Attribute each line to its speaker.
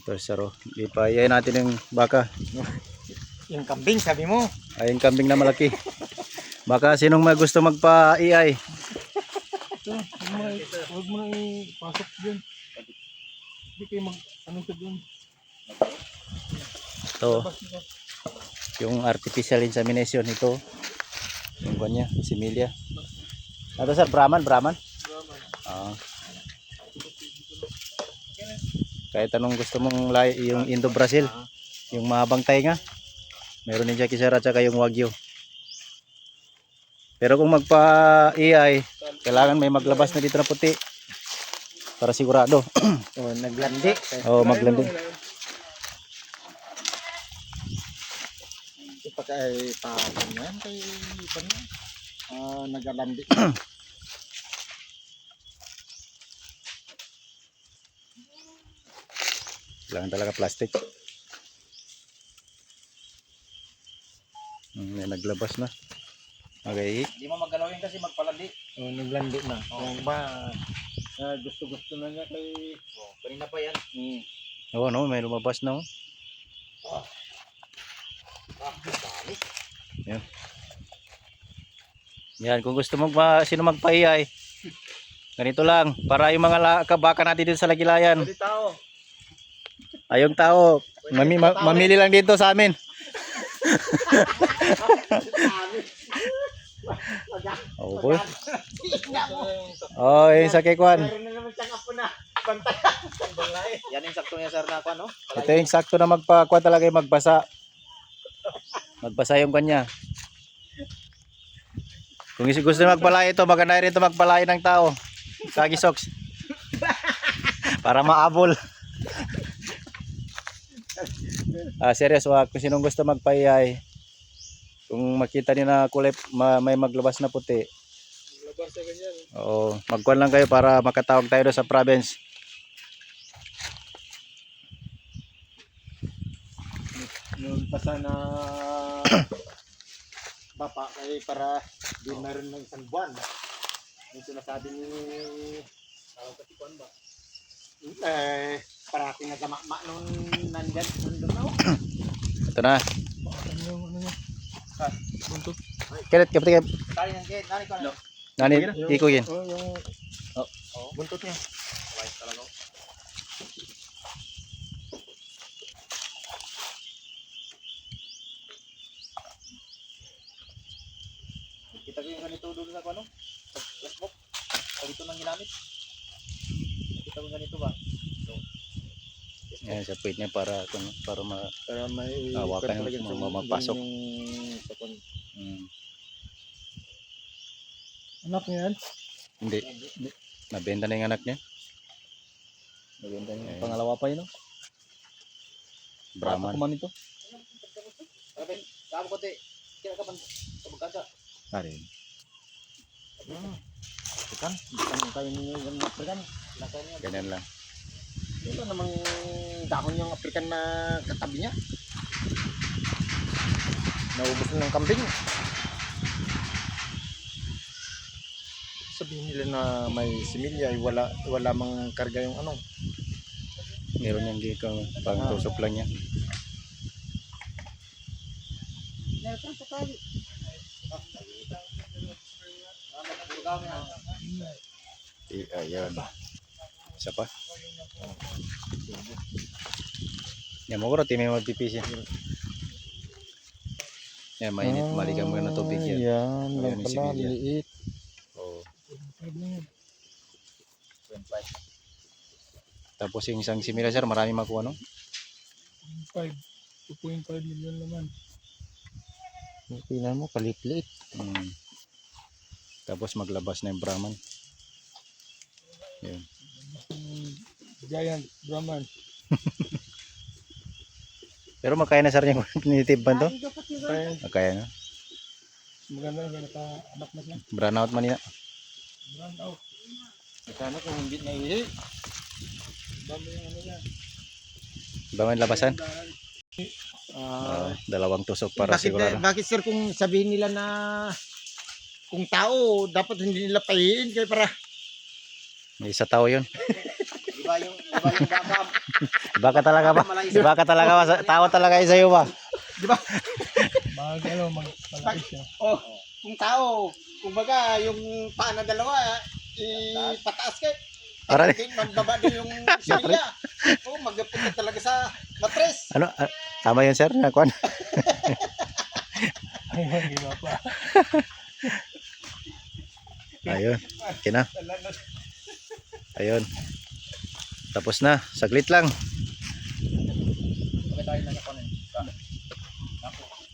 Speaker 1: Ito saro. Ipayayin natin yung baka.
Speaker 2: Yung kambing sabi mo.
Speaker 1: Ay, yung kambing na malaki. Baka sinong may gusto magpa-iay.
Speaker 2: Ito, huwag mo na ipasok dyan. Hindi kayo ano sa dyan.
Speaker 1: Ito. Yung artificial insemination ito. Yung kanya, similia. Ito sir, Brahman. Ah. Kahit anong gusto mong yung Indo-Brazil, yung mahabang tainga, meron din siya kisara at saka yung Wagyu. Pero kung magpa-iay, kailangan may maglabas na dito na puti para sigurado.
Speaker 2: Naglandi.
Speaker 1: Maglandi.
Speaker 2: Ipagkay tapon yan kay ipan yan. Nagalandi.
Speaker 1: Kailangan talaga plastic. May naglabas na. Okay.
Speaker 3: Hindi mo magalawin kasi magpalandi.
Speaker 2: Naglandi na. Kung ba gusto na niya kay
Speaker 3: Kanina pa yan.
Speaker 1: Oo, no, may lumabas na. Yan. Yan, kung gusto mo sino magpaiyay, ganito lang, para yung mga kabaka natin dito sa Lagilayan.
Speaker 2: Pwede tao.
Speaker 1: Ayong tao, mamili lang dito sa amin. Okay. Oh, yung sa kekwan.
Speaker 2: Meron na naman siyang apo na. Bantay.
Speaker 3: Yan yung sakto niya sir na ako, no?
Speaker 1: Ito yung sakto na magpakuha talaga yung magbasa. Magbasa yung kanya. Kung gusto na magpalay ito, maganda rin ito magpalay ng tao. Kagi socks. Para maabol. Serious, kung sinong gusto magpaiyay, kung makita niyo na kulay may maglabas na puti,
Speaker 2: Labas na ganyan.
Speaker 1: oo, magkuhan lang kayo para makatawag tayo doon sa province.
Speaker 2: Noon pa sana bapa kay para di meron ng isang buwan. Yung sinasabi ni tawag ka tikuan ba? Para aking nagama nung nandun na.
Speaker 1: Ito na.
Speaker 2: Ano niya? Buntot.
Speaker 1: Kilit, kapit.
Speaker 3: Tali ng gate. Nani ko na.
Speaker 1: Nani, iko yun.
Speaker 2: Yung buntot niya.
Speaker 3: Wise talaga. Kita ko yung ganito doon sa ano? Facebook. Dito nang ginamit. Kita ko ganito ba?
Speaker 1: Yan, sa puwit niya para
Speaker 2: May
Speaker 1: hawakan
Speaker 2: talaga
Speaker 1: yung mapasok.
Speaker 2: Yung anak niya yan?
Speaker 1: Hindi. Nabenta na yung anak niya.
Speaker 2: Maganda niya.
Speaker 1: Ayun.
Speaker 2: Pangalawa pa yun, no?
Speaker 1: Brahman.
Speaker 2: Kuman ito.
Speaker 3: Sabi, kamo ko te. Kaya ka ban kabagkasa.
Speaker 2: Karin. Bukan tayo ninyo yung African.
Speaker 3: Lakay niya.
Speaker 1: Ganyan lang.
Speaker 2: Wala namang dahon yung African na katabi niya. Naubos na ng kambing. Sabihin nila na may similya, wala mang karga yung ano.
Speaker 1: Meron yung dito, pang tusok lang yan. Ayan. Isa pa. Yan mo ko may magpipis yan. Yan, mainit. Maligan mo na tubig yan.
Speaker 2: Yan,
Speaker 1: Ayan yung
Speaker 2: pala,
Speaker 1: similya.
Speaker 2: liit.
Speaker 1: Oo. Tapos yung isang simila sir, marami makuha no?
Speaker 2: 2.5 million naman. Tingnan mo, kalit-liit.
Speaker 1: Tapos maglabas na yung Brahman. Yan.
Speaker 2: Giant Brahman.
Speaker 1: Pero makaya na sir yung tinitibban to?
Speaker 2: Kaya
Speaker 1: Makaya na.
Speaker 2: maganda na naka-anak na siya.
Speaker 1: Brown out man yan.
Speaker 2: Brand out. Sana kung hindi na ihi. Dami yung ano niya.
Speaker 1: Ba may labasan?
Speaker 2: Ah,
Speaker 1: Dalawang tusok para sigurado.
Speaker 2: bakit sir kung sabihin nila na kung tao dapat hindi nila pahiin kaya para
Speaker 1: May isa tao yun.
Speaker 3: Di ba yung gagam.
Speaker 1: Baka talaga ba? Baka talaga ba? Tawa talaga yung sa'yo ba?
Speaker 2: Oh, kung tao, kumbaga yung paa na dalawa, ipataas ka.
Speaker 1: Para
Speaker 2: Din, magbaba din yung silya. Oh, magpunta talaga sa matres.
Speaker 1: ano? Tama yun sir? Nakuan? Ayun. Okay na. Ayun. Tapos na. Saglit lang.
Speaker 3: Pagka tayo nakakuha